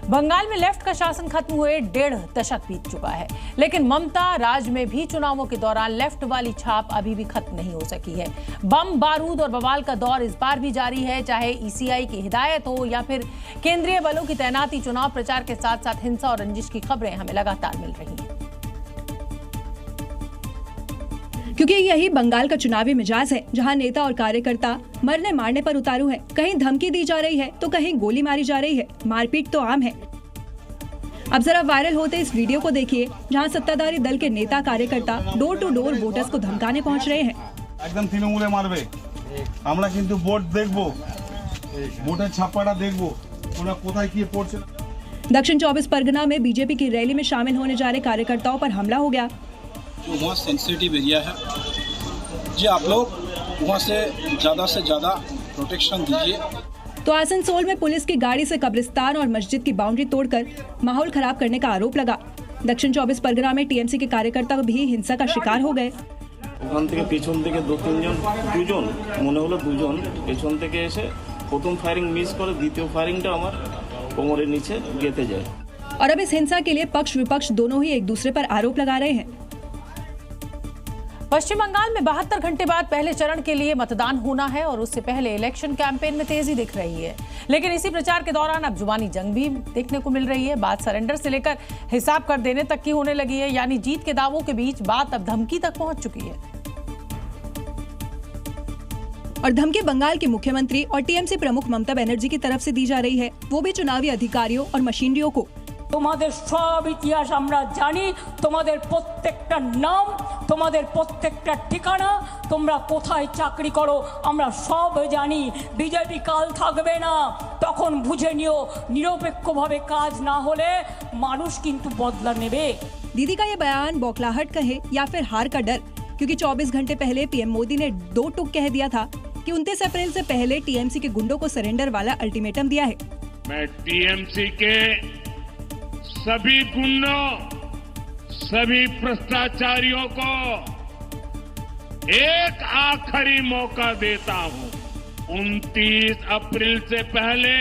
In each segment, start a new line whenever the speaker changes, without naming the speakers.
बंगाल में लेफ्ट का शासन खत्म हुए 1.5 दशक बीत चुका है, लेकिन ममता राज में भी चुनावों के दौरान लेफ्ट वाली छाप अभी भी खत्म नहीं हो सकी है। बम बारूद और बवाल का दौर इस बार भी जारी है, चाहे ईसीआई की हिदायत हो या फिर केंद्रीय बलों की तैनाती। चुनाव प्रचार के साथ साथ हिंसा और रंजिश की खबरें हमें लगातार मिल रही हैं,
क्योंकि यही बंगाल का चुनावी मिजाज है, जहां नेता और कार्यकर्ता मरने मारने पर उतारू है। कहीं धमकी दी जा रही है तो कहीं गोली मारी जा रही है। मारपीट तो आम है। अब जरा वायरल होते इस वीडियो को देखिए, जहां सत्ताधारी दल के नेता कार्यकर्ता डोर टू डोर वोटर्स को धमकाने पहुंच रहे हैं।
एकदम तृणमूले मारबे, আমরা কিন্তু ভোট দেখবো, ভোটের ছাপ্পাটা দেখবো, ওরা কোথায় কি পড়ছে।
दक्षिण 24 परगना में बीजेपी की रैली में शामिल होने जा रहे कार्यकर्ताओं पर हमला हो गया।
वहाँ सेंसिटिव एरिया है जी, आप लोग वहाँ से ज़्यादा प्रोटेक्शन दीजिए।
तो आसनसोल में पुलिस की गाड़ी से कब्रिस्तान और मस्जिद की बाउंड्री तोड़कर माहौल खराब करने का आरोप लगा। दक्षिण 24 परगना में टीएमसी के कार्यकर्ता भी हिंसा का शिकार हो गए।
ওখান থেকে পিছন থেকে দুজন মনে হলো দুজন পেছন থেকে এসে প্রথম ফায়ারিং মিস করে দ্বিতীয় ফায়ারিংটা আমার কোমরের নিচে গেঁথে যায়।
और अब इस हिंसा के लिए पक्ष विपक्ष दोनों ही एक दूसरे पर आरोप लगा रहे हैं।
पश्चिम बंगाल में 72 घंटे बाद पहले चरण के लिए मतदान होना है और उससे पहले इलेक्शन कैंपेन में तेजी दिख रही है, लेकिन इसी प्रचार के दौरान अब जुबानी जंग भी देखने को मिल रही है। बात सरेंडर से लेकर हिसाब कर देने तक की होने लगी है, यानी जीत के दावों के बीच बात अब धमकी तक पहुंच चुकी है।
और धमकी बंगाल के मुख्यमंत्री और टीएमसी प्रमुख ममता बनर्जी की तरफ से दी जा रही है, वो भी चुनावी अधिकारियों और मशीनरियों को।
তোমাদের সব ইতিহাস আমরা জানি, তোমাদের প্রত্যেকটা নাম, তোমাদের প্রত্যেকটা ঠিকানা, তোমরা কোথায় চাকরি করো আমরা সব জানি। বিজেপি কাল থাকবে না, তখন বুঝে নিও নিরপেক্ষভাবে কাজ না হলে মানুষ কিন্তু বদলা নেবে।
दीदी का ये बयान बौखलाहट कहे या फिर हार का डर, क्योंकि 24 घंटे पहले पीएम मोदी ने 2 टूक कह दिया था कि 29 अप्रैल से पहले टीएमसी के गुंडों को सरेंडर वाला अल्टीमेटम दिया है।
मैं टीएमसी के सभी गुंडों, सभी भ्रष्टाचारियों को एक आखिरी मौका देता हूं। 29 अप्रैल से पहले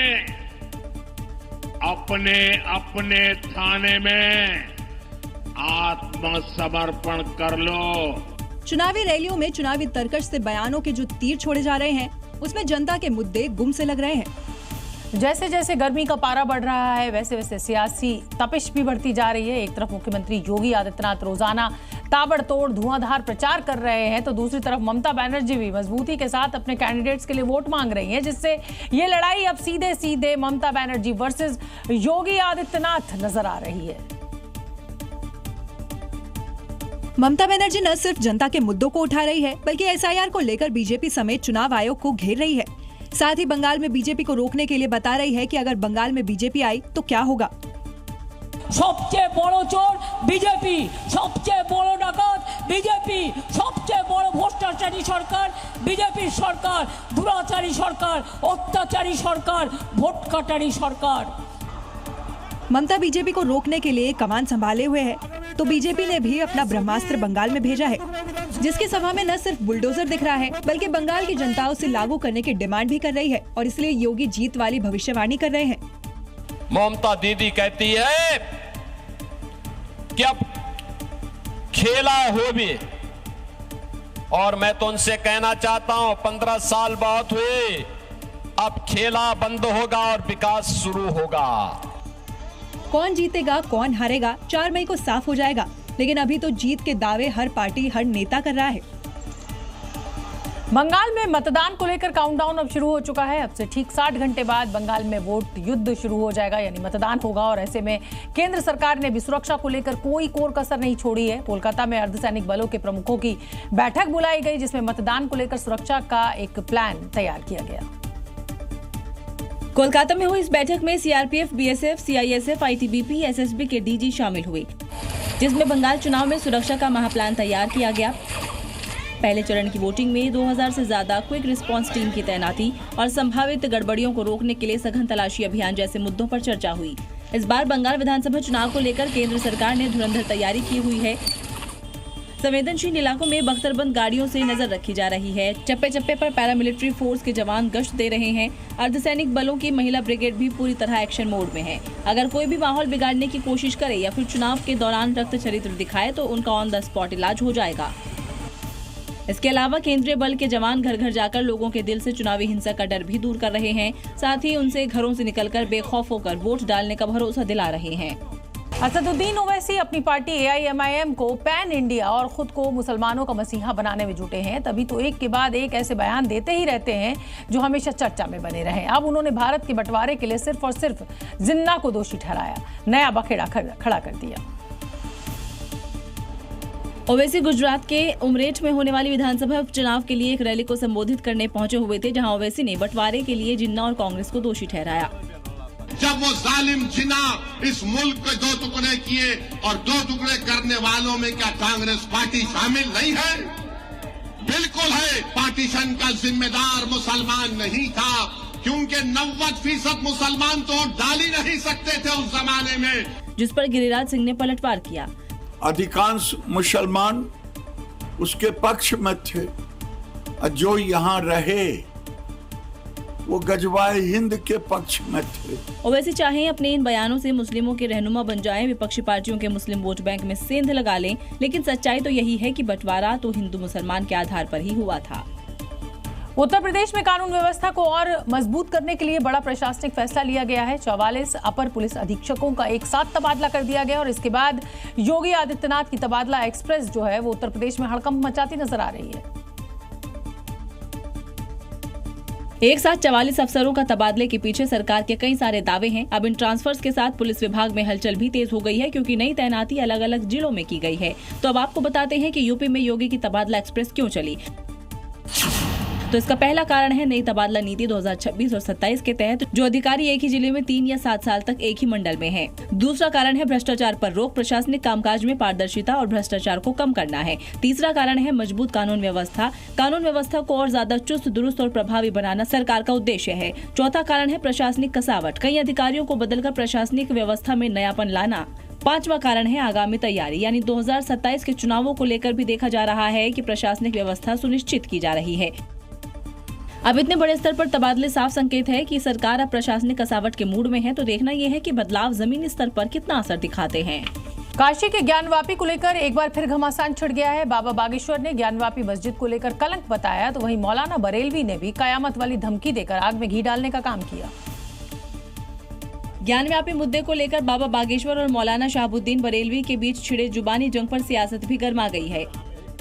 अपने अपने थाने में आत्मसमर्पण कर लो।
चुनावी रैलियों में चुनावी तरकश से बयानों के जो तीर छोड़े जा रहे हैं, उसमें जनता के मुद्दे गुम से लग रहे हैं।
जैसे जैसे गर्मी का पारा बढ़ रहा है, वैसे वैसे सियासी तपिश भी बढ़ती जा रही है। एक तरफ मुख्यमंत्री योगी आदित्यनाथ रोजाना ताबड़तोड़ धुआंधार प्रचार कर रहे हैं, तो दूसरी तरफ ममता बनर्जी भी मजबूती के साथ अपने कैंडिडेट्स के लिए वोट मांग रही हैं, जिससे ये लड़ाई अब सीधे सीधे ममता बनर्जी वर्सेस योगी आदित्यनाथ नजर आ रही है।
ममता बनर्जी न सिर्फ जनता के मुद्दों को उठा रही है, बल्कि एसआईआर को लेकर बीजेपी समेत चुनाव आयोग को घेर रही है। साथ ही बंगाल में बीजेपी को रोकने के लिए बता रही है कि अगर बंगाल में बीजेपी आई तो क्या होगा।
সবচেয়ে বড় চোর বিজেপি, সবচেয়ে বড় ডাকাত বিজেপি, সবচেয়ে বড় ভ্রষ্টাচারী সরকার বিজেপির সরকার, দুরাচারী সরকার, অত্যাচারী সরকার, ভোট কাটারি সরকার।
ममता बीजेपी को रोकने के लिए कमान संभाले हुए है, तो बीजेपी ने भी अपना ब्रह्मास्त्र बंगाल में भेजा है, जिसकी सभा में न सिर्फ बुलडोजर दिख रहा है, बल्कि बंगाल की जनता उसे लागू करने की डिमांड भी कर रही है, और इसलिए योगी जीत वाली भविष्यवाणी कर रहे हैं।
ममता दीदी कहती है कि अब खेला हो भी, और मैं तो उनसे कहना चाहता हूं 15 साल बहुत हुए, अब खेला बंद होगा और विकास शुरू होगा।
कौन जीतेगा कौन हारेगा 4 मई को साफ हो जाएगा, लेकिन अभी तो जीत के दावे हर पार्टी हर नेता कर रहा है।
बंगाल में मतदान को लेकर काउंटडाउन अब शुरू हो चुका है। अब से ठीक 60 घंटे बाद बंगाल में वोट युद्ध शुरू हो जाएगा, यानी मतदान होगा, और ऐसे में केंद्र सरकार ने भी सुरक्षा को लेकर कोई कोर कसर नहीं छोड़ी है। कोलकाता में अर्धसैनिक बलों के प्रमुखों की बैठक बुलाई गई, जिसमें मतदान को लेकर सुरक्षा का एक प्लान तैयार किया गया।
कोलकाता में हुई इस बैठक में CRPF, BSF, CISF, ITBP, SSB के डीजी शामिल हुए, जिसमें बंगाल चुनाव में सुरक्षा का महाप्लान तैयार किया गया। पहले चरण की वोटिंग में 2000 से ज्यादा क्विक रिस्पांस टीम की तैनाती और संभावित गड़बड़ियों को रोकने के लिए सघन तलाशी अभियान जैसे मुद्दों पर चर्चा हुई। इस बार बंगाल विधानसभा चुनाव को लेकर केंद्र सरकार ने धुरंधर तैयारी की हुई है। संवेदनशील इलाकों में बख्तरबंद गाड़ियों से नजर रखी जा रही है। चप्पे चप्पे पर पैरामिलिट्री फोर्स के जवान गश्त दे रहे हैं। अर्धसैनिक बलों की महिला ब्रिगेड भी पूरी तरह एक्शन मोड में है। अगर कोई भी माहौल बिगाड़ने की कोशिश करे या फिर चुनाव के दौरान रक्त चरित्र दिखाए तो उनका ऑन द स्पॉट इलाज हो जाएगा। इसके अलावा केंद्रीय बल के जवान घर घर जाकर लोगों के दिल से चुनावी हिंसा का डर भी दूर कर रहे हैं। साथ ही उनसे घरों से निकलकर बेखौफ होकर वोट डालने का भरोसा दिला रहे हैं।
असदुद्दीन ओवैसी अपनी पार्टी AIMIM को पैन इंडिया और खुद को मुसलमानों का मसीहा बनाने में जुटे हैं। तभी तो एक के बाद एक ऐसे बयान देते ही रहते हैं जो हमेशा चर्चा में बने रहे। अब उन्होंने भारत के बंटवारे के लिए सिर्फ और सिर्फ जिन्ना को दोषी ठहराया, नया बखेड़ा खड़ा कर दिया।
ओवैसी गुजरात के उमरेठ में होने वाली विधानसभा चुनाव के लिए एक रैली को संबोधित करने पहुंचे हुए थे, जहां ओवैसी ने बंटवारे के लिए जिन्ना और कांग्रेस को दोषी ठहराया।
जब वो जालिम जिन्ना इस मुल्क के 2 टुकड़े किए और 2 टुकड़े करने वालों में क्या कांग्रेस पार्टी शामिल नहीं है? बिल्कुल है। पार्टीशन का जिम्मेदार मुसलमान नहीं था, क्योंकि 90% मुसलमान तो डाल ही नहीं सकते थे उस जमाने में,
जिस पर गिरिराज सिंह ने पलटवार किया।
अधिकांश मुसलमान उसके पक्ष में थे, जो यहाँ रहे वो गजवाए हिंद के पक्ष में थे।
ओवैसी चाहे अपने इन बयानों से मुस्लिमों के रहनुमा बन जाएं, विपक्षी पार्टियों के मुस्लिम वोट बैंक में सेंध लगा लें, लेकिन सच्चाई तो यही है कि बंटवारा तो हिंदू मुसलमान के आधार पर ही हुआ था।
उत्तर प्रदेश में कानून व्यवस्था को और मजबूत करने के लिए बड़ा प्रशासनिक फैसला लिया गया है। 44 अपर पुलिस अधीक्षकों का एक साथ तबादला कर दिया गया और इसके बाद योगी आदित्यनाथ की तबादला एक्सप्रेस जो है वो उत्तर प्रदेश में हड़कंप मचाती नजर आ रही है।
एक साथ 44 अफसरों का तबादले के पीछे सरकार के कई सारे दावे हैं। अब इन ट्रांसफर्स के साथ पुलिस विभाग में हलचल भी तेज हो गई है, क्योंकि नई तैनाती अलग अलग जिलों में की गई है। तो अब आपको बताते हैं कि यूपी में योगी की तबादला एक्सप्रेस क्यों चली। तो इसका पहला कारण है नई तबादला नीति 2026 और 27 के तहत जो अधिकारी एक ही जिले में 3 या 7 साल तक एक ही मंडल में हैं। दूसरा कारण है भ्रष्टाचार पर रोक, प्रशासनिक कामकाज में पारदर्शिता और भ्रष्टाचार को कम करना है। तीसरा कारण है मजबूत कानून व्यवस्था। कानून व्यवस्था को और ज्यादा चुस्त, दुरुस्त और प्रभावी बनाना सरकार का उद्देश्य है। चौथा कारण है प्रशासनिक कसावट, कई अधिकारियों को बदलकर प्रशासनिक व्यवस्था में नयापन लाना। पांचवा कारण है आगामी तैयारी, यानी 2027 के चुनावों को लेकर भी देखा जा रहा है कि प्रशासनिक व्यवस्था सुनिश्चित की जा रही है। अब इतने बड़े स्तर पर तबादले साफ संकेत है कि सरकार अब प्रशासनिक कसावट के मूड में है। तो देखना यह है कि बदलाव जमीनी स्तर पर कितना असर दिखाते हैं।
काशी के ज्ञानवापी को लेकर एक बार फिर घमासान छिड़ गया है। बाबा बागेश्वर ने ज्ञानवापी मस्जिद को लेकर कलंक बताया, तो वहीं मौलाना बरेलवी ने भी कयामत वाली धमकी देकर आग में घी डालने का काम किया।
ज्ञानव्यापी मुद्दे को लेकर बाबा बागेश्वर और मौलाना शहाबुद्दीन बरेलवी के बीच छिड़े जुबानी जंग पर सियासत भी गर्मा गई है।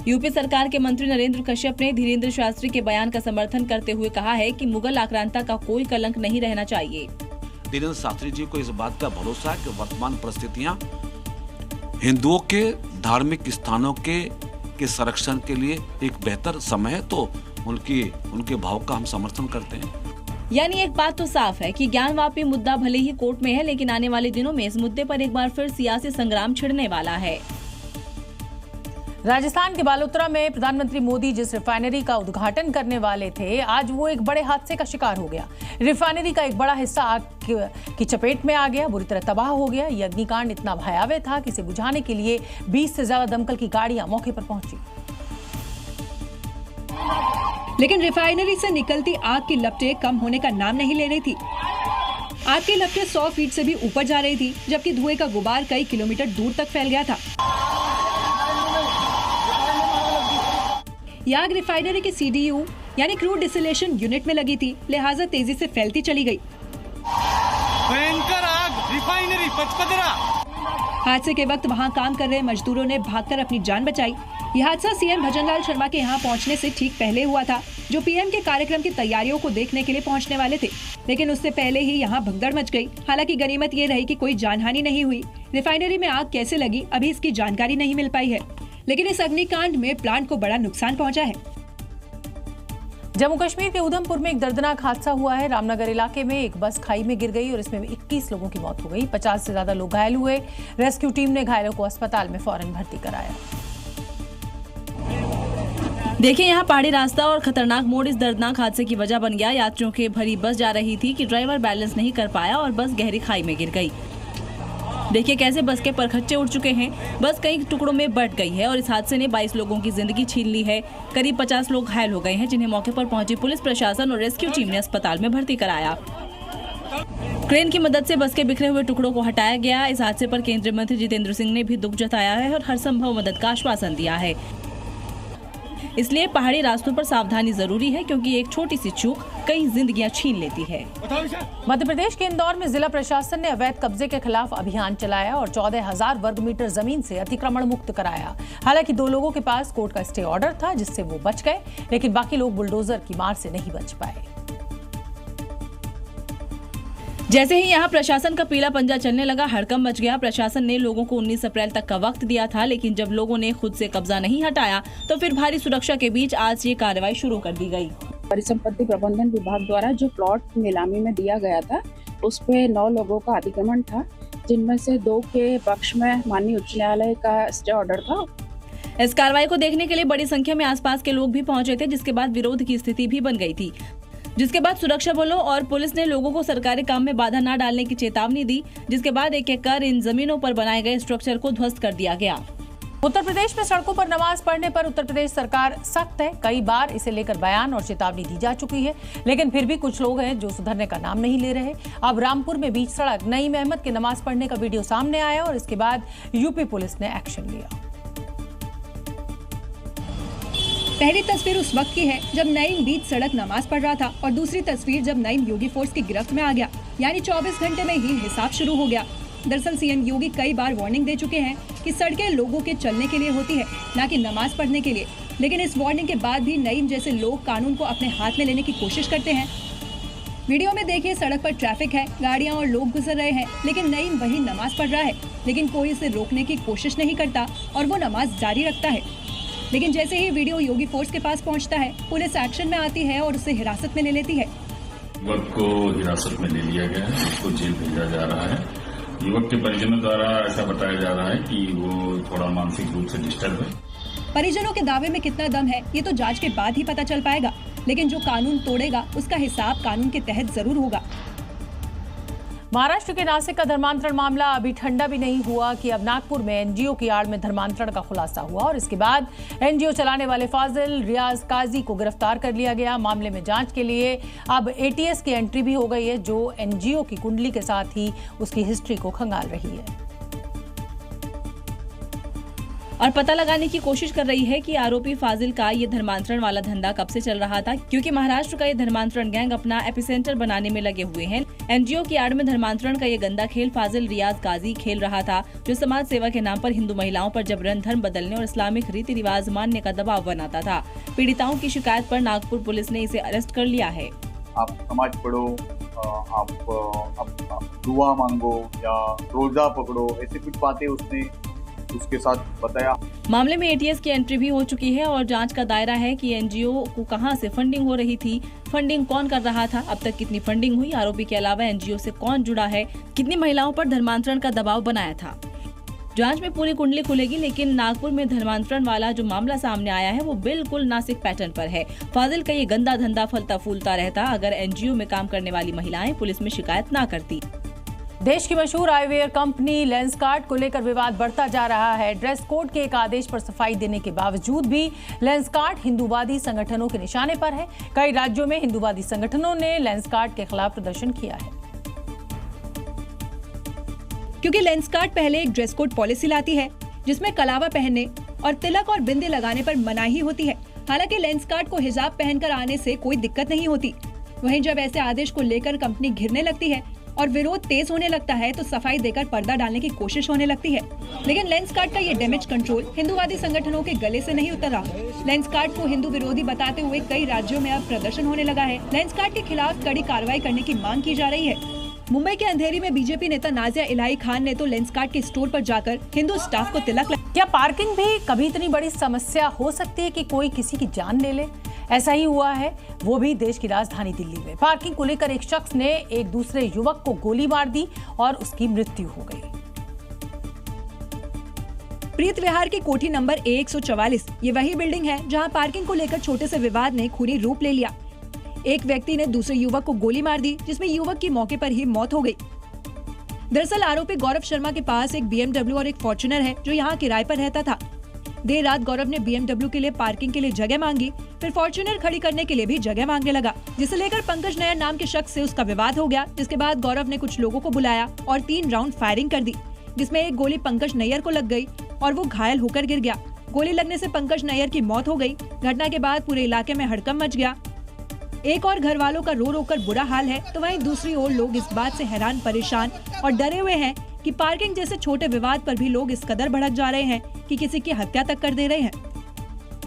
यूपी सरकार के मंत्री नरेंद्र कश्यप ने धीरेन्द्र शास्त्री के बयान का समर्थन करते हुए कहा है कि मुगल आक्रांता का कोई कलंक नहीं रहना चाहिए।
धीरेन्द्र शास्त्री जी को इस बात का भरोसा है कि वर्तमान परिस्थितियां हिंदुओं के धार्मिक स्थानों के संरक्षण के लिए एक बेहतर समय है, तो उनके भाव का हम समर्थन करते हैं।
यानी एक बात तो साफ है कि ज्ञानवापी मुद्दा भले ही कोर्ट में है, लेकिन आने वाले दिनों में इस मुद्दे पर एक बार फिर सियासी संग्राम छिड़ने वाला है।
राजस्थान के बालोतरा में प्रधानमंत्री मोदी जिस रिफाइनरी का उद्घाटन करने वाले थे, आज वो एक बड़े हादसे का शिकार हो गया। रिफाइनरी का एक बड़ा हिस्सा आग की चपेट में आ गया, बुरी तरह तबाह हो गया। ये अग्निकांड इतना भयावह था कि इसे बुझाने के लिए 20 से ज्यादा दमकल की गाड़ियां मौके पर पहुंची।
लेकिन रिफाइनरी से निकलती आग की लपटें कम होने का नाम नहीं ले रही थी। आग की लपटें 100 फीट से भी ऊपर जा रही थी, जबकि धुएं का गुबार कई किलोमीटर दूर तक फैल गया था। आग रिफाइनरी के CDU यानी क्रूड डिस्टिलेशन यूनिट में लगी थी, लिहाजा तेजी से फैलती चली गई।
भयंकर आग रिफाइनरी पचपदरा।
हादसे के वक्त वहां काम कर रहे मजदूरों ने भागकर अपनी जान बचाई। यह हादसा CM भजनलाल शर्मा के यहां पहुंचने से ठीक पहले हुआ था, जो PM के कार्यक्रम की तैयारियों को देखने के लिए पहुंचने वाले थे। लेकिन उससे पहले ही यहां भगदड़ मच गई। हालांकि गनीमत ये रही कि कोई जानहानि नहीं हुई। रिफाइनरी में आग कैसे लगी, अभी इसकी जानकारी नहीं मिल पाई है, लेकिन इस अग्निकांड में प्लांट को बड़ा नुकसान पहुंचा है।
जम्मू कश्मीर के उधमपुर में एक दर्दनाक हादसा हुआ है। रामनगर इलाके में एक बस खाई में गिर गई और इसमें 21 लोगों की मौत हो गई। 50 से ज्यादा लोग घायल हुए। रेस्क्यू टीम ने घायलों को अस्पताल में फौरन भर्ती कराया।
देखिए, यहाँ पहाड़ी रास्ता और खतरनाक मोड़ इस दर्दनाक हादसे की वजह बन गया। यात्रियों की भरी बस जा रही थी कि ड्राइवर बैलेंस नहीं कर पाया और बस गहरी खाई में गिर गई। देखिए कैसे बस के परखच्चे उड़ चुके हैं। बस कई टुकड़ों में बंट गई है और इस हादसे ने 22 लोगों की जिंदगी छीन ली है। करीब 50 लोग घायल हो गए हैं, जिन्हें मौके पर पहुंची पुलिस प्रशासन और रेस्क्यू टीम ने अस्पताल में भर्ती कराया। क्रेन की मदद से बस के बिखरे हुए टुकड़ों को हटाया गया। इस हादसे पर केंद्रीय मंत्री जितेंद्र सिंह ने भी दुख जताया है और हर संभव मदद का आश्वासन दिया है। इसलिए पहाड़ी रास्तों पर सावधानी जरूरी है, क्योंकि एक छोटी सी चूक कई जिंदगियां छीन लेती है।
मध्य प्रदेश के इंदौर में जिला प्रशासन ने अवैध कब्जे के खिलाफ अभियान चलाया और 14,000 वर्ग मीटर जमीन से अतिक्रमण मुक्त कराया। हालांकि 2 लोगों के पास कोर्ट का स्टे ऑर्डर था, जिससे वो बच गए, लेकिन बाकी लोग बुलडोजर की मार से नहीं बच पाए।
जैसे ही यहां प्रशासन का पीला पंजा चलने लगा, हड़कंप मच गया। प्रशासन ने लोगों को 19 अप्रैल तक का वक्त दिया था, लेकिन जब लोगों ने खुद से कब्जा नहीं हटाया तो फिर भारी सुरक्षा के बीच आज ये कार्रवाई शुरू कर दी गई।
परिसंपत्ति प्रबंधन विभाग द्वारा जो प्लॉट नीलामी में दिया गया था, उस पे 9 लोगों का अतिक्रमण था, जिनमें से 2 के पक्ष में माननीय उच्च न्यायालय का स्टे ऑर्डर था।
इस कार्रवाई को देखने के लिए बड़ी संख्या में आसपास के लोग भी पहुंचे थे, जिसके बाद विरोध की स्थिति भी बन गई थी। जिसके बाद सुरक्षा बलों और पुलिस ने लोगों को सरकारी काम में बाधा न डालने की चेतावनी दी, जिसके बाद एक-एक कर इन जमीनों पर बनाए गए स्ट्रक्चर को ध्वस्त कर दिया गया।
उत्तर प्रदेश में सड़कों पर नमाज पढ़ने पर उत्तर प्रदेश सरकार सख्त है। कई बार इसे लेकर बयान और चेतावनी दी जा चुकी है, लेकिन फिर भी कुछ लोग हैं जो सुधरने का नाम नहीं ले रहे। अब रामपुर में बीच सड़क नईम अहमद के नमाज पढ़ने का वीडियो सामने आया और इसके बाद यूपी पुलिस ने एक्शन लिया।
पहली तस्वीर उस वक्त की है जब नईम बीच सड़क नमाज पढ़ रहा था और दूसरी तस्वीर जब नईम योगी फोर्स की गिरफ्त में आ गया, यानी 24 घंटे में ही हिसाब शुरू हो गया। दरअसल सीएम योगी कई बार वार्निंग दे चुके हैं कि सड़कें लोगों के चलने के लिए होती है, न कि नमाज पढ़ने के लिए, लेकिन इस वार्निंग के बाद भी नईम जैसे लोग कानून को अपने हाथ में लेने की कोशिश करते हैं। वीडियो में देखिए, सड़क पर ट्रैफिक है, गाड़ियां और लोग गुजर रहे हैं, लेकिन नईम वही नमाज पढ़ रहा है, लेकिन कोई इसे रोकने की कोशिश नहीं करता और वो नमाज जारी रखता है। लेकिन जैसे ही वीडियो योगी फोर्स के पास पहुंचता है, पुलिस एक्शन में आती है और उसे हिरासत में ले लेती है।
युवक को हिरासत में ले लिया गया है, उसको जेल भेजा जा रहा है। युवक के परिजनों द्वारा ऐसा बताया जा रहा है कि वो थोड़ा मानसिक रूप से डिस्टर्ब है।
परिजनों के दावे में कितना दम है, ये तो जांच के बाद ही पता चल पाएगा, लेकिन जो कानून तोड़ेगा उसका हिसाब कानून के तहत जरूर होगा।
महाराष्ट्र के नासिक का धर्मांतरण मामला अभी ठंडा भी नहीं हुआ कि अब नागपुर में एनजीओ की आड़ में धर्मांतरण का खुलासा हुआ और इसके बाद एनजीओ चलाने वाले फाजिल रियाज काजी को गिरफ्तार कर लिया गया। मामले में जांच के लिए अब एटीएस की एंट्री भी हो गई है, जो एनजीओ की कुंडली के साथ ही उसकी हिस्ट्री को खंगाल रही है
और पता लगाने की कोशिश कर रही है कि आरोपी फाजिल का ये धर्मांतरण वाला धंधा कब से चल रहा था, क्योंकि महाराष्ट्र का ये धर्मांतरण गैंग अपना एपिसेंटर बनाने में लगे हुए हैं। एनजीओ की आड़ में धर्मांतरण का ये गंदा खेल फाजिल रियाज काजी खेल रहा था, जो समाज सेवा के नाम पर हिंदू महिलाओं पर जबरन धर्म बदलने और इस्लामिक रीति रिवाज मानने का दबाव बनाता था। पीड़िताओं की शिकायत पर नागपुर पुलिस ने इसे अरेस्ट कर लिया है।
आप नमाज पढ़ो, आप दुआ मांगो या रोजा पकड़ो, ऐसी कुछ बातें उसने उसके साथ बताया।
मामले में एटीएस की एंट्री भी हो चुकी है और जांच का दायरा है कि एनजीओ को कहां से फंडिंग हो रही थी, फंडिंग कौन कर रहा था, अब तक कितनी फंडिंग हुई, आरोपी के अलावा एनजीओ से कौन जुड़ा है, कितनी महिलाओं पर धर्मांतरण का दबाव बनाया था। जांच में पूरी कुंडली खुलेगी, लेकिन नागपुर में धर्मांतरण वाला जो मामला सामने आया है वो बिल्कुल नासिक पैटर्न पर है। फाजिल का ये गंदा धंधा फलता फूलता रहता अगर एनजीओ में काम करने वाली महिलाएं पुलिस में शिकायत न करती।
देश की मशहूर आईवेयर कंपनी लेंसकार्ट को लेकर विवाद बढ़ता जा रहा है। ड्रेस कोड के एक आदेश पर सफाई देने के बावजूद भी लेंसकार्ट हिंदूवादी संगठनों के निशाने पर है। कई राज्यों में हिंदूवादी संगठनों ने लेंसकार्ट के खिलाफ प्रदर्शन किया है,
क्योंकि लेंसकार्ट पहले एक ड्रेस कोड पॉलिसी लाती है जिसमें कलावा पहनने और तिलक और बिंदी लगाने पर मनाही होती है। हालांकि लेंसकार्ट को हिजाब पहनकर आने से कोई दिक्कत नहीं होती। वहीं जब ऐसे आदेश को लेकर कंपनी घिरने लगती है और विरोध तेज होने लगता है तो सफाई देकर पर्दा डालने की कोशिश होने लगती है। लेकिन लेंसकार्ट का ये डैमेज कंट्रोल हिंदूवादी संगठनों के गले से नहीं उतर रहा। लेंसकार्ट को हिंदू विरोधी बताते हुए कई राज्यों में अब प्रदर्शन होने लगा है। लेंसकार्ट के खिलाफ कड़ी कार्रवाई करने की मांग की जा रही है। मुंबई के अंधेरी में बीजेपी नेता नाजिया इलाही खान ने तो लेंसकार्ट के स्टोर पर जाकर हिंदू स्टाफ को तिलक लगाया।
क्या पार्किंग भी कभी इतनी बड़ी समस्या हो सकती है कि कोई किसी की जान ले ले? ऐसा ही हुआ है, वो भी देश की राजधानी दिल्ली में। पार्किंग को लेकर एक शख्स ने एक दूसरे युवक को गोली मार दी और उसकी मृत्यु हो गई।
प्रीत विहार की कोठी नंबर 144 ये वही बिल्डिंग है जहां पार्किंग को लेकर छोटे से विवाद ने खूनी रूप ले लिया। एक व्यक्ति ने दूसरे युवक को गोली मार दी, जिसमें युवक की मौके पर ही मौत हो गई। दरअसल आरोपी गौरव शर्मा के पास एक BMW और एक फॉर्च्यूनर है जो यहाँ किराए पर रहता था। देर रात गौरव ने BMW के लिए पार्किंग के लिए जगह मांगी, फिर फॉर्च्यूनर खड़ी करने के लिए भी जगह मांगने लगा, जिसे लेकर पंकज नैयर नाम के शख्स से उसका विवाद हो गया। जिसके बाद गौरव ने कुछ लोगों को बुलाया और 3 राउंड फायरिंग कर दी, जिसमें एक गोली पंकज नैयर को लग गई और वो घायल होकर गिर गया। गोली लगने से पंकज नैयर की मौत हो गई। घटना के बाद पूरे इलाके में हड़कंप मच गया। एक और घर वालों का रो रो कर बुरा हाल है, तो वहीं दूसरी ओर लोग इस बात से हैरान परेशान और डरे हुए हैं कि पार्किंग जैसे छोटे विवाद पर भी लोग इस कदर भड़क जा रहे हैं कि किसी की हत्या तक कर दे रहे हैं।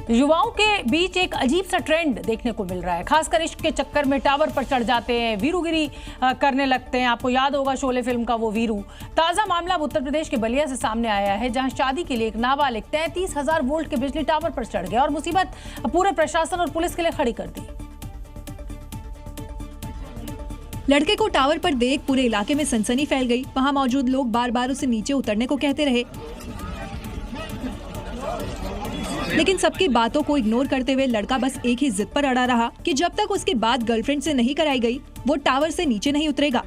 युवाओं के बीच एक अजीब सा ट्रेंड देखने को मिल रहा है, खासकर इश्क के चक्कर में टावर पर चढ़ जाते हैं, वीरूगिरी करने लगते हैं। आपको याद होगा शोले फिल्म का वो वीरू। ताजा मामला उत्तर प्रदेश के बलिया से सामने आया है, जहां शादी के लिए एक नाबालिग 33,000 वोल्ट के बिजली टावर पर चढ़ गया और मुसीबत पूरे प्रशासन और पुलिस के लिए खड़ी कर दी।
लड़के को टावर पर देख पूरे इलाके में सनसनी फैल गई। वहां मौजूद लोग बार बार उसे नीचे उतरने को कहते रहे, लेकिन सबकी बातों को इग्नोर करते हुए लड़का बस एक ही जिद पर अड़ा रहा कि जब तक उसकी बात गर्लफ्रेंड से नहीं कराई गई, वो टावर से नीचे नहीं उतरेगा।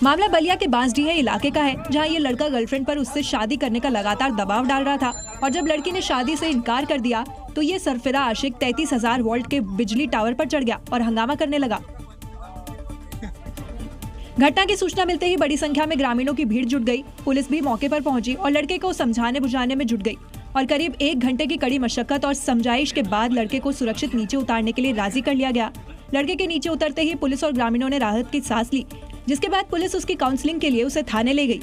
मामला बलिया के बांसडीह इलाके का है, जहां ये लड़का गर्लफ्रेंड पर उससे शादी करने का लगातार दबाव डाल रहा था और जब लड़की ने शादी से इनकार कर दिया तो ये सरफिरा आशिक 33,000 वोल्ट के बिजली टावर पर चढ़ गया और हंगामा करने लगा। घटना की सूचना मिलते ही बड़ी संख्या में ग्रामीणों की भीड़ जुट गई। पुलिस भी मौके पर पहुंची और लड़के को समझाने बुझाने में जुट गई और करीब 1 घंटे की कड़ी मशक्कत और समझाइश के बाद लड़के को सुरक्षित नीचे उतारने के लिए राजी कर लिया गया। लड़के के नीचे उतरते ही पुलिस और ग्रामीणों ने राहत की सांस ली, जिसके बाद पुलिस उसकी काउंसलिंग के लिए उसे थाने ले गई।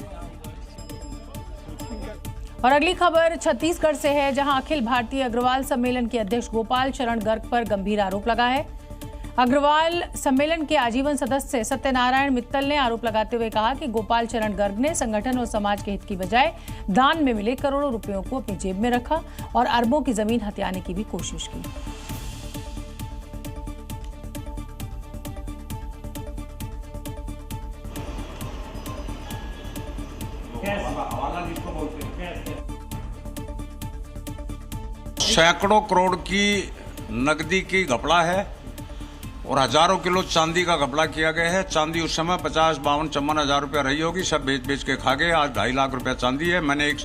और अगली खबर छत्तीसगढ़ से है, जहां अखिल भारतीय अग्रवाल सम्मेलन के अध्यक्ष गोपाल चरण गर्ग पर गंभीर आरोप लगा है। अग्रवाल सम्मेलन के आजीवन सदस्य सत्यनारायण मित्तल ने आरोप लगाते हुए कहा कि गोपाल चरण गर्ग ने संगठन और समाज के हित की बजाय दान में मिले करोड़ों रुपयों को अपनी जेब में रखा और अरबों की जमीन हथियाने की भी कोशिश की।
सैकड़ों करोड़ की नकदी की घपला है और हजारों किलो चांदी का घपला किया गया है। चांदी उस समय 50-52-54 हजार रुपया रही होगी, सब बेच बेच के खा गए। आज 2.5 लाख रुपया चांदी है। मैंने एक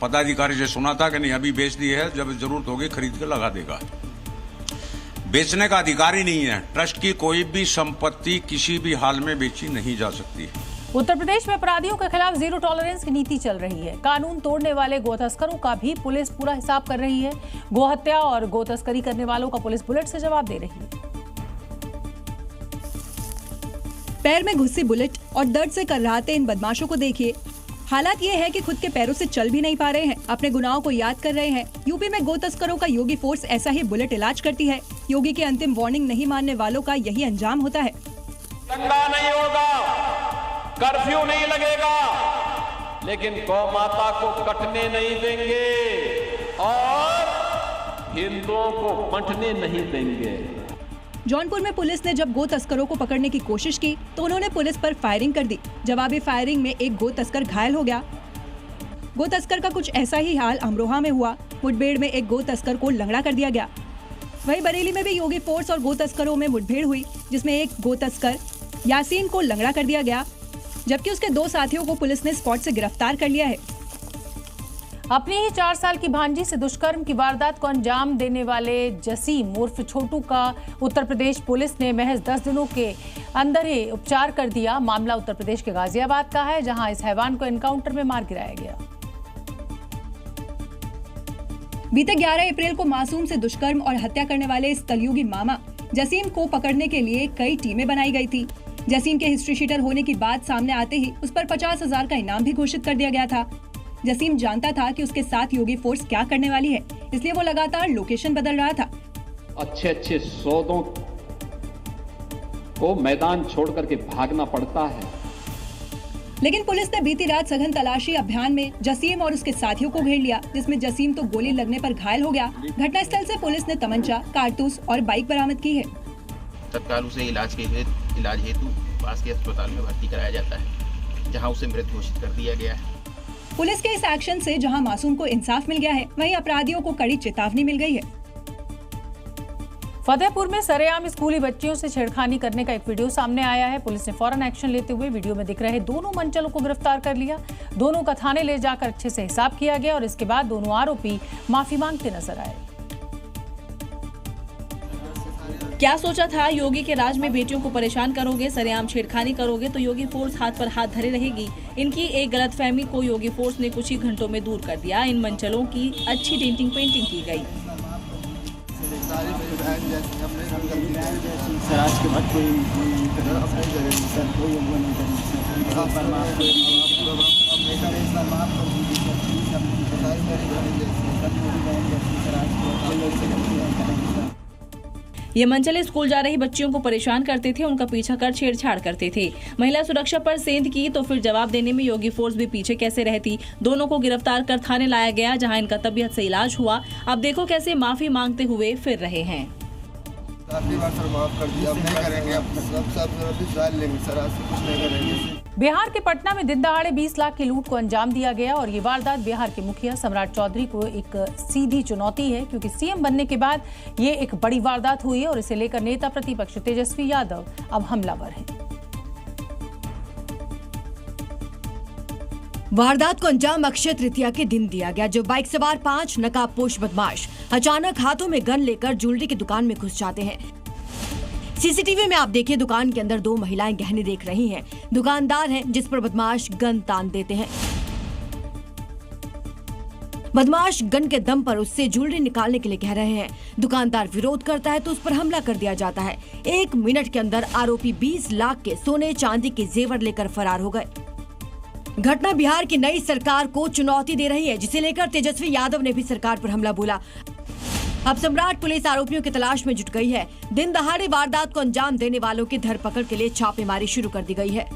पदाधिकारी से सुना था कि नहीं अभी बेच दी है, जब जरूरत होगी खरीद के लगा देगा। बेचने का अधिकार ही नहीं है। ट्रस्ट की कोई भी संपत्ति किसी भी हाल में बेची नहीं जा सकती।
उत्तर प्रदेश में अपराधियों के खिलाफ जीरो टॉलरेंस की नीति चल रही है। कानून तोड़ने वाले गो तस्करों का भी पुलिस पूरा हिसाब कर रही है। गो हत्या और गो तस्करी करने वालों का पुलिस बुलेट से जवाब दे रही है।
पैर में घुसी बुलेट और दर्द से कर्राते इन बदमाशों को देखिए। हालात ये है कि खुद के पैरों से चल भी नहीं पा रहे हैं, अपने गुनाहों को याद कर रहे हैं। यूपी में गो तस्करों का योगी फोर्स ऐसा ही बुलेट इलाज करती है। योगी की अंतिम वार्निंग नहीं मानने वालों का यही अंजाम होता है।
दंगा नहीं होगा, कर्फ्यू नहीं लगेगा, लेकिन गौ माता को कटने नहीं देंगे और हिंदुओं को बंटने नहीं देंगे।
जौनपुर में पुलिस ने जब गो तस्करों को पकड़ने की कोशिश की तो उन्होंने पुलिस पर फायरिंग कर दी। जवाबी फायरिंग में एक गो तस्कर घायल हो गया। गो तस्कर का कुछ ऐसा ही हाल अमरोहा में हुआ। मुठभेड़ में एक गो तस्कर को लंगड़ा कर दिया गया। वहीं बरेली में भी योगी फोर्स और गो तस्करों में मुठभेड़ हुई, जिसमें एक गो तस्कर यासीन को लंगड़ा कर दिया गया, जबकि उसके 2 साथियों को पुलिस ने स्पॉट से गिरफ्तार कर लिया है।
अपनी ही 4 साल की भांजी से दुष्कर्म की वारदात को अंजाम देने वाले जसीम उर्फ छोटू का उत्तर प्रदेश पुलिस ने महज 10 दिनों के अंदर ही उपचार कर दिया। मामला उत्तर प्रदेश के गाजियाबाद का है, जहां इस हैवान को एनकाउंटर में मार गिराया गया।
बीते 11 अप्रैल को मासूम से दुष्कर्म और हत्या करने वाले इस कलयुगी मामा जसीम को पकड़ने के लिए कई टीमें बनाई गई थी। जसीम के हिस्ट्री शीटर होने की बात सामने आते ही उस पर 50,000 का इनाम भी घोषित कर दिया गया था। जसीम जानता था कि उसके साथ योगी फोर्स क्या करने वाली है, इसलिए वो लगातार लोकेशन बदल रहा था।
अच्छे सौदों को मैदान छोड़ करके भागना पड़ता है।
लेकिन पुलिस ने बीती रात सघन तलाशी अभियान में जसीम और उसके साथियों को घेर लिया, जिसमें जसीम तो गोली लगने पर घायल हो गया। घटनास्थल से पुलिस ने तमंचा, कारतूस और बाइक बरामद की है।
तत्काल उसे इलाज हेतु पास के अस्पताल में भर्ती कराया जाता है, जहां उसे मृत घोषित कर दिया गया है।
पुलिस के इस एक्शन से जहां मासूम को इंसाफ मिल गया है, वहीं अपराधियों को कड़ी चेतावनी मिल गई है।
फतेहपुर में सरेआम स्कूली बच्चियों से छेड़खानी करने का एक वीडियो सामने आया है। पुलिस ने फौरन एक्शन लेते हुए वीडियो में दिख रहे दोनों मंचलों को गिरफ्तार कर लिया। दोनों का थाने ले जाकर अच्छे से हिसाब किया गया और इसके बाद दोनों आरोपी माफी मांगते नजर आए।
क्या सोचा था, योगी के राज में बेटियों को परेशान करोगे, सरेआम छेड़खानी करोगे तो योगी फोर्स हाथ पर हाथ धरे रहेगी। इनकी एक गलतफहमी को योगी फोर्स ने कुछ ही घंटों में दूर कर दिया। इन मंचलों की अच्छी डेंटिंग पेंटिंग की गई। ये मंचले स्कूल जा रही बच्चियों को परेशान करते थे, उनका पीछा कर छेड़छाड़ करते थे। महिला सुरक्षा पर सेंध की तो फिर जवाब देने में योगी फोर्स भी पीछे कैसे रहती। दोनों को गिरफ्तार कर थाने लाया गया, जहां इनका तबीयत से इलाज हुआ। अब देखो कैसे माफी मांगते हुए फिर रहे हैं।
बिहार के पटना में दिन दहाड़े 20 लाख की लूट को अंजाम दिया गया और ये वारदात बिहार के मुखिया सम्राट चौधरी को एक सीधी चुनौती है, क्योंकि सीएम बनने के बाद ये एक बड़ी वारदात हुई है और इसे लेकर नेता प्रतिपक्ष तेजस्वी यादव अब हमलावर हैं।
वारदात को अंजाम अक्षय तृतीया के दिन दिया गया, जो बाइक सवार 5 नकाबपोश बदमाश अचानक हाथों में गन लेकर ज्वेलरी की दुकान में घुस जाते हैं। सीसीटीवी में आप देखिए, दुकान के अंदर 2 महिलाएं गहने देख रही हैं। दुकानदार हैं जिस पर बदमाश गन तान देते हैं। बदमाश गन के दम पर उससे ज्वेलरी निकालने के लिए कह रहे हैं। दुकानदार विरोध करता है तो उस पर हमला कर दिया जाता है। 1 मिनट के अंदर आरोपी 20 लाख के सोने चांदी के जेवर लेकर फरार हो गए। घटना बिहार की नई सरकार को चुनौती दे रही है, जिसे लेकर तेजस्वी यादव ने भी सरकार पर हमला बोला। अब सम्राट पुलिस आरोपियों की तलाश में जुट गई है। दिन दहाड़े वारदात को अंजाम देने वालों की धरपकड़ के लिए छापेमारी शुरू कर दी गई है।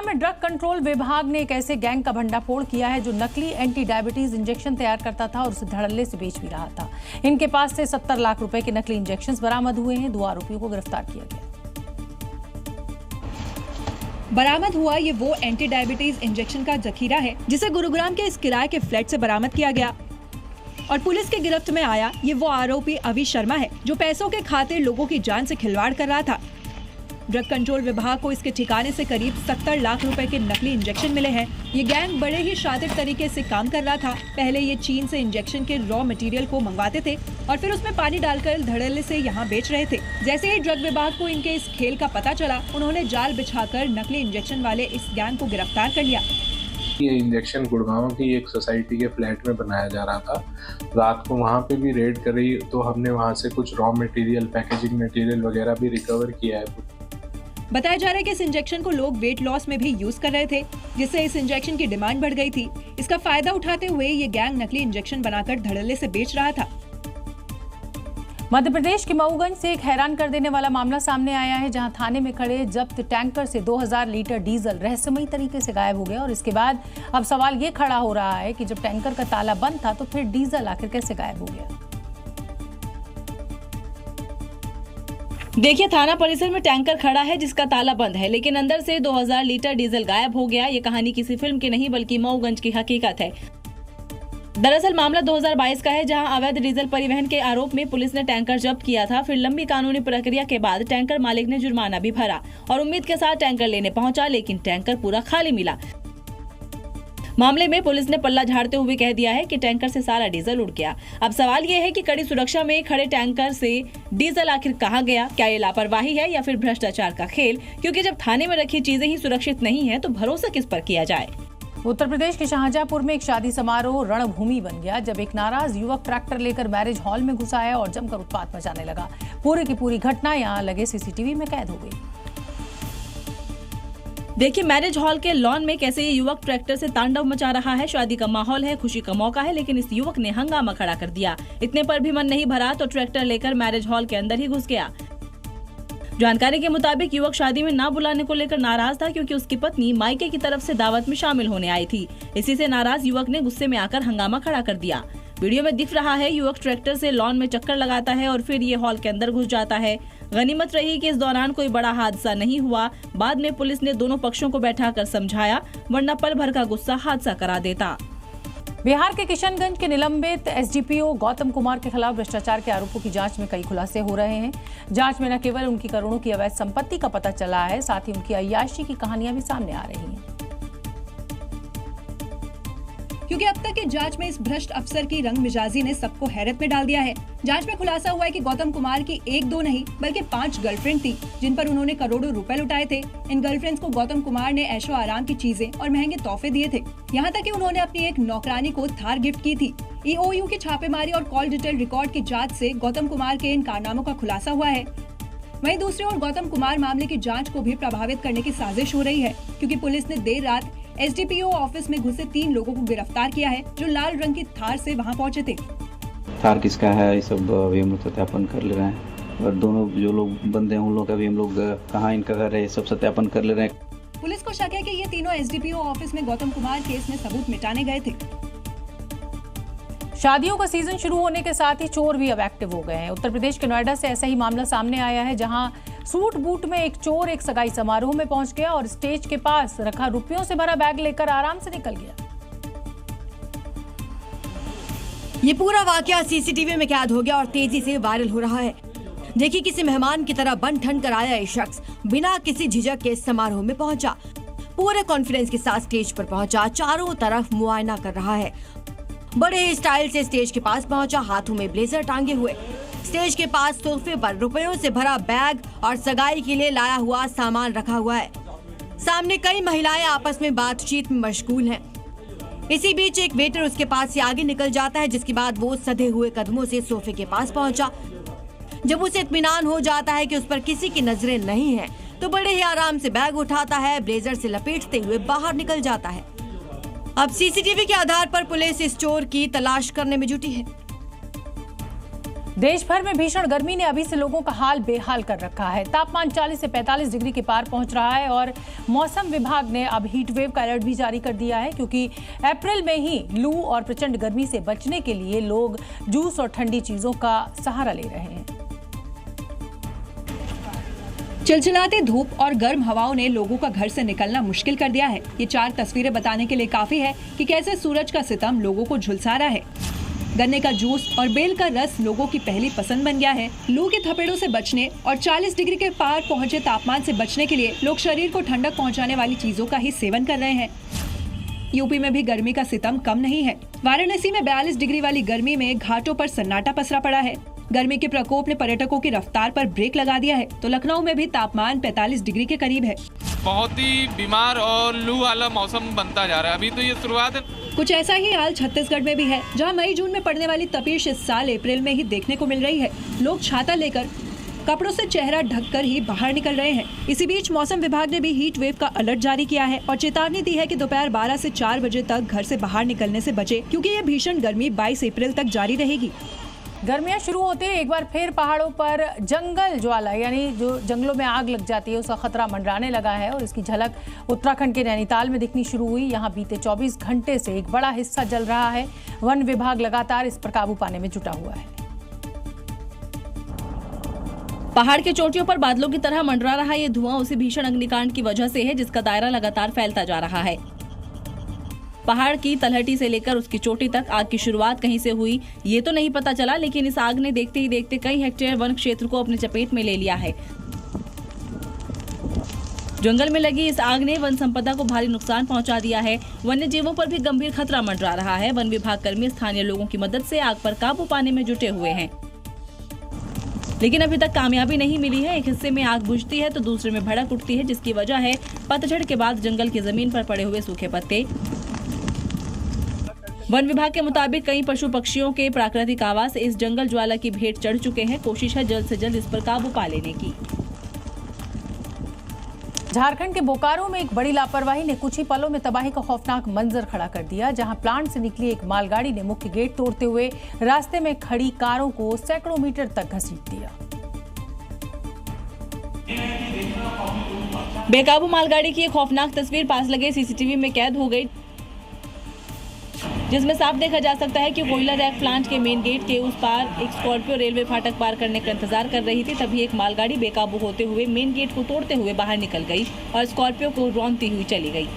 में ड्रग कंट्रोल विभाग ने एक ऐसे गैंग का भंडाफोड़ किया है जो नकली एंटी डायबिटीज इंजेक्शन तैयार करता था और उसे धड़ल्ले से बेच भी रहा था। इनके पास से 70 लाख रुपए के नकली इंजेक्शन बरामद हुए हैं। 2 आरोपियों को गिरफ्तार किया गया।
बरामद हुआ ये वो एंटी डायबिटीज इंजेक्शन का जखीरा है जिसे गुरुग्राम के इस किराए के फ्लैट से बरामद किया गया और पुलिस के गिरफ्त में आया ये वो आरोपी अवि शर्मा है जो पैसों के खातिर लोगों की जान से खिलवाड़ कर रहा था। ड्रग कंट्रोल विभाग को इसके ठिकाने से करीब 70 लाख रुपए के नकली इंजेक्शन मिले हैं। ये गैंग बड़े ही शातिर तरीके से काम कर रहा था। पहले ये चीन से इंजेक्शन के रॉ मटेरियल को मंगवाते थे और फिर उसमें पानी डालकर धड़ल्ले से यहाँ बेच रहे थे। जैसे ही ड्रग विभाग को इनके इस खेल का पता चला, उन्होंने जाल बिछाकर नकली इंजेक्शन वाले इस गैंग को गिरफ्तार कर लिया।
ये इंजेक्शन गुड़गांव की एक सोसाइटी के फ्लैट में बनाया जा रहा था। रात को वहाँ पे भी रेड करी तो हमने वहाँ से कुछ रॉ मटेरियल, पैकेजिंग मटेरियल वगैरह भी रिकवर किया है।
बताया जा रहा है कि इस इंजेक्शन को लोग वेट लॉस में भी यूज कर रहे थे, जिससे इस इंजेक्शन की डिमांड बढ़ गई थी। इसका फायदा उठाते हुए ये गैंग नकली इंजेक्शन बनाकर धड़ल्ले से बेच रहा था।
मध्य प्रदेश के मऊगंज से एक हैरान कर देने वाला मामला सामने आया है, जहां थाने में खड़े जब्त टैंकर से 2000 लीटर डीजल रहस्यमयी तरीके से गायब हो गया। और इसके बाद अब सवाल ये खड़ा हो रहा है कि जब टैंकर का ताला बंद था तो फिर डीजल आखिर कैसे गायब हो गया।
देखिए, थाना परिसर में टैंकर खड़ा है जिसका ताला बंद है, लेकिन अंदर से 2000 लीटर डीजल गायब हो गया। ये कहानी किसी फिल्म की नहीं बल्कि मऊगंज की हकीकत है। दरअसल मामला 2022 का है, जहां अवैध डीजल परिवहन के आरोप में पुलिस ने टैंकर जब्त किया था। फिर लंबी कानूनी प्रक्रिया के बाद टैंकर मालिक ने जुर्माना भी भरा और उम्मीद के साथ टैंकर लेने पहुंचा, लेकिन टैंकर पूरा खाली मिला। मामले में पुलिस ने पल्ला झाड़ते हुए कह दिया है कि टैंकर से सारा डीजल उड़ गया। अब सवाल ये है कि कड़ी सुरक्षा में खड़े टैंकर से डीजल आखिर कहां गया। क्या ये लापरवाही है या फिर भ्रष्टाचार का खेल? क्योंकि जब थाने में रखी चीजें ही सुरक्षित नहीं है तो भरोसा किस पर किया जाए।
उत्तर प्रदेश के शाहजहांपुर में एक शादी समारोह रणभूमि बन गया, जब एक नाराज युवक ट्रैक्टर लेकर मैरिज हॉल में घुस आया और जमकर उत्पात मचाने लगा। पूरी की पूरी घटना यहां लगे सीसीटीवी में कैद हो गई।
देखिए, मैरिज हॉल के लॉन में कैसे ये युवक ट्रैक्टर से तांडव मचा रहा है। शादी का माहौल है, खुशी का मौका है, लेकिन इस युवक ने हंगामा खड़ा कर दिया। इतने पर भी मन नहीं भरा तो ट्रैक्टर लेकर मैरिज हॉल के अंदर ही घुस गया। जानकारी के मुताबिक युवक शादी में ना बुलाने को लेकर नाराज था, क्योंकि उसकी पत्नी मायके की तरफ से दावत में शामिल होने आई थी। इसी से नाराज युवक ने गुस्से में आकर हंगामा खड़ा कर दिया। वीडियो में दिख रहा है युवक ट्रैक्टर से लॉन में चक्कर लगाता है और फिर ये हॉल के अंदर घुस जाता है। गनीमत रही कि इस दौरान कोई बड़ा हादसा नहीं हुआ। बाद में पुलिस ने दोनों पक्षों को बैठाकर समझाया, वरना पल भर का गुस्सा हादसा करा देता।
बिहार के किशनगंज के निलंबित एसडीपीओ गौतम कुमार के खिलाफ भ्रष्टाचार के आरोपों की जांच में कई खुलासे हो रहे हैं। जांच में न केवल उनकी करोड़ों की अवैध संपत्ति का पता चला है, साथ ही उनकी अय्याशी की कहानियां भी सामने आ रही हैं।
क्योंकि अब तक की जांच में इस भ्रष्ट अफसर की रंगमिजाजी ने सबको हैरत में डाल दिया है। जांच में खुलासा हुआ है कि गौतम कुमार की 1-2 नहीं बल्कि 5 गर्लफ्रेंड थी, जिन पर उन्होंने करोड़ों रुपए लुटाए थे। इन गर्लफ्रेंड्स को गौतम कुमार ने ऐशो आराम की चीजें और महंगे तोहफे दिए थे। यहाँ तक कि उन्होंने अपनी एक नौकरानी को थार गिफ्ट की थी। ईओयू की छापेमारी और कॉल डिटेल रिकॉर्ड की जाँच से गौतम कुमार के इन कारनामों का खुलासा हुआ है। वहीं दूसरी ओर गौतम कुमार मामले की जांच को भी प्रभावित करने की साजिश हो रही है, क्योंकि पुलिस ने देर रात एसडीपीओ ऑफिस में घुसे 3 लोगों को गिरफ्तार किया है, जो लाल रंग की थार से वहां पहुंचे थे।
थार किसका है ये सब अभी हम लोग सत्यापन कर ले रहे हैं, और दोनों जो लोग बंदे हैं उन लोग का भी हम लोग कहाँ इनका घर है ये सब सत्यापन कर ले रहे हैं।
पुलिस को शक है कि ये तीनों एसडीपीओ ऑफिस में गौतम कुमार केस में सबूत मिटाने गए थे।
शादियों का सीजन शुरू होने के साथ ही चोर भी अब एक्टिव हो गए हैं। उत्तर प्रदेश के नोएडा से ऐसा ही मामला सामने आया है, जहां सूट बूट में एक चोर एक सगाई समारोह में पहुंच गया और स्टेज के पास रखा रुपयों से भरा बैग लेकर आराम से निकल गया।
ये पूरा वाकया सीसीटीवी में कैद हो गया और तेजी से वायरल हो रहा है। देखिए, किसी मेहमान की तरह बन ठन कर आया ये शख्स बिना किसी झिझक के समारोह में पहुंचा। पूरे कॉन्फिडेंस के साथ स्टेज पर पहुंचा, चारों तरफ मुआयना कर रहा है। बड़े ही स्टाइल से स्टेज के पास पहुंचा, हाथों में ब्लेजर टांगे हुए। स्टेज के पास सोफे पर रुपयों से भरा बैग और सगाई के लिए लाया हुआ सामान रखा हुआ है। सामने कई महिलाएं आपस में बातचीत में मशगूल हैं। इसी बीच एक वेटर उसके पास से आगे निकल जाता है, जिसके बाद वो सधे हुए कदमों से सोफे के पास पहुंचा। जब उसे इत्मीनान हो जाता है कि उस पर किसी की नजरें नहीं है, तो बड़े ही आराम से बैग उठाता है, ब्लेजर से लपेटते हुए बाहर निकल जाता है। अब सीसीटीवी के आधार पर पुलिस इस चोर की तलाश करने में जुटी है।
देश भर में भीषण गर्मी ने अभी से लोगों का हाल बेहाल कर रखा है। तापमान 40 से 45 डिग्री के पार पहुंच रहा है और मौसम विभाग ने अब हीट वेव का अलर्ट भी जारी कर दिया है, क्योंकि अप्रैल में ही लू और प्रचंड गर्मी से बचने के लिए लोग जूस और ठंडी चीजों का सहारा ले रहे हैं।
चिलचिलाते धूप और गर्म हवाओं ने लोगों का घर से निकलना मुश्किल कर दिया है। ये 4 तस्वीरें बताने के लिए काफी है कि कैसे सूरज का सितम लोगों को झुलसा रहा है। गन्ने का जूस और बेल का रस लोगों की पहली पसंद बन गया है। लू के थपेड़ों से बचने और 40 डिग्री के पार पहुंचे तापमान से बचने के लिए लोग शरीर को ठंडक पहुंचाने वाली चीजों का ही सेवन कर रहे हैं। यूपी में भी गर्मी का सितम कम नहीं है। वाराणसी में 42 डिग्री वाली गर्मी में घाटों पर सन्नाटा पसरा पड़ा है। गर्मी के प्रकोप ने पर्यटकों की रफ्तार पर ब्रेक लगा दिया है, तो लखनऊ में भी तापमान 45 डिग्री के करीब है।
बहुत ही बीमार और लू वाला मौसम बनता जा रहा है। अभी तो ये शुरुआत है।
कुछ ऐसा ही हाल छत्तीसगढ़ में भी है, जहां मई जून में पड़ने वाली तपिश इस साल अप्रैल में ही देखने को मिल रही है। लोग छाता लेकर कपड़ों से चेहरा ढककर ही बाहर निकल रहे हैं। इसी बीच मौसम विभाग ने भी हीट वेव का अलर्ट जारी किया है और चेतावनी दी है कि दोपहर 12 से 4 बजे तक घर से बाहर निकलने से बचे, क्योंकि ये भीषण गर्मी 22 अप्रैल तक जारी रहेगी।
गर्मियां शुरू होते एक बार फिर पहाड़ों पर जंगल ज्वाला यानी जो जंगलों में आग लग जाती है उसका खतरा मंडराने लगा है और इसकी झलक उत्तराखंड के नैनीताल में दिखनी शुरू हुई। यहां बीते 24 घंटे से एक बड़ा हिस्सा जल रहा है। वन विभाग लगातार इस पर काबू पाने में जुटा हुआ है।
पहाड़ के चोटियों पर बादलों की तरह मंडरा रहा ये धुआं उसी भीषण अग्निकांड की वजह से है, जिसका दायरा लगातार फैलता जा रहा है। पहाड़ की तलहटी से लेकर उसकी चोटी तक आग की शुरुआत कहीं से हुई ये तो नहीं पता चला, लेकिन इस आग ने देखते ही देखते कई हेक्टेयर वन क्षेत्र को अपने चपेट में ले लिया है। जंगल में लगी इस आग ने वन संपदा को भारी नुकसान पहुंचा दिया है। वन्य जीवों पर भी गंभीर खतरा मंडरा रहा है। वन विभाग कर्मी स्थानीय लोगों की मदद से आग पर काबू पाने में जुटे हुए हैं, लेकिन अभी तक कामयाबी नहीं मिली है। एक हिस्से में आग बुझती है तो दूसरे में भड़क उठती है, जिसकी वजह है पतझड़ के बाद जंगल की जमीन पर पड़े हुए सूखे पत्ते। वन विभाग के मुताबिक कई पशु पक्षियों के प्राकृतिक आवास इस जंगल ज्वाला की भेंट चढ़ चुके हैं। कोशिश है जल्द से जल्द इस पर काबू पा लेने की।
झारखंड के बोकारो में एक बड़ी लापरवाही ने कुछ ही पलों में तबाही का खौफनाक मंजर खड़ा कर दिया, जहां प्लांट से निकली एक मालगाड़ी ने मुख्य गेट तोड़ते हुए रास्ते में खड़ी कारों को सैकड़ों मीटर तक घसीट दिया।
बेकाबू मालगाड़ी की एक खौफनाक तस्वीर पास लगे सीसीटीवी में कैद हो गई, जिसमें साफ देखा जा सकता है कि कोयला रैक प्लांट के मेन गेट के उस पार एक स्कॉर्पियो रेलवे फाटक पार करने का इंतजार कर रही थी। तभी एक मालगाड़ी बेकाबू होते हुए मेन गेट को तोड़ते हुए बाहर निकल गई और स्कॉर्पियो को रौंदती हुई चली गई।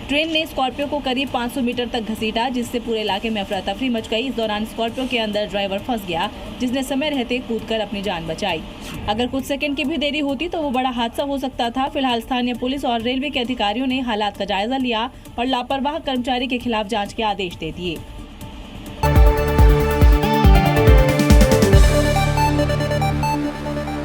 ट्रेन ने स्कॉर्पियो को करीब 500 मीटर तक घसीटा, जिससे पूरे इलाके में अफरा तफरी मच गई। इस दौरान स्कॉर्पियो के अंदर ड्राइवर फंस गया, जिसने समय रहते कूदकर अपनी जान बचाई। अगर कुछ सेकंड की भी देरी होती तो वो बड़ा हादसा हो सकता था। फिलहाल स्थानीय पुलिस और रेलवे के अधिकारियों ने हालात का जायजा लिया और लापरवाह कर्मचारी के खिलाफ जांच के आदेश दे दिए।